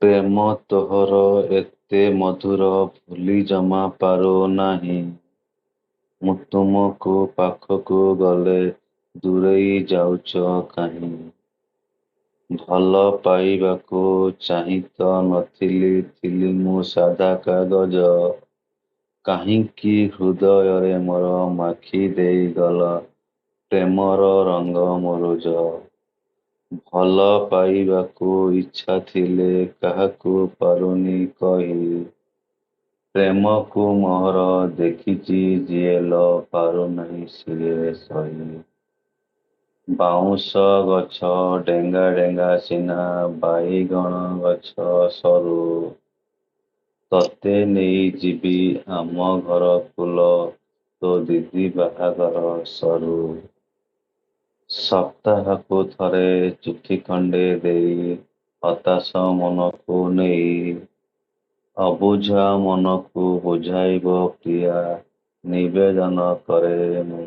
ପ୍ରେମ ତୋହର ଏତେ ମଧୁର ଭୁଲି ଜମା ପାରୁନାହିଁ। ମୁଁ ତୁମକୁ ପାଖକୁ ଗଲେ ଦୂରେଇ ଯାଉଛ କାହିଁ? ଭଲ ପାଇବାକୁ ଚାହିଁ ତ ନଥିଲି, ଥିଲି ମୁଁ ସାଧା କାଗଜ। କାହିଁକି ହୃଦୟରେ ମୋର ମାଖି ଦେଇଗଲ ପ୍ରେମର ରଙ୍ଗ ମୁରୁଜ। ଭଲ ପାଇବାକୁ ଇଚ୍ଛା ଥିଲେ କାହାକୁ ପାରୁନି କହି। ପ୍ରେମକୁ ମୋହର ଦେଖିଛି ଯିଏ ଲ ପାରୁନାହିଁ ସିଏ ସହି। ବାଉଁଶ ଗଛ ଡେଙ୍ଗା ଡେଙ୍ଗା ସିନା ବାଇଗଣ ଗଛ ସରୁ। ତତେ ନେଇ ଯିବି ଆମ ଘର ଫୁଲ ତୋ ଦିଦି ବାହାଘର ସରୁ। ସପ୍ତାହକୁ ଥରେ ଚିଠି ଖଣ୍ଡେ ଦେଇ ହତାଶ ମନକୁ ନେଇ। ଅବୁଝା ମନକୁ ବୁଝାଇବ ପ୍ରିୟା ନିବେଦନ କରେ ମୁଁ।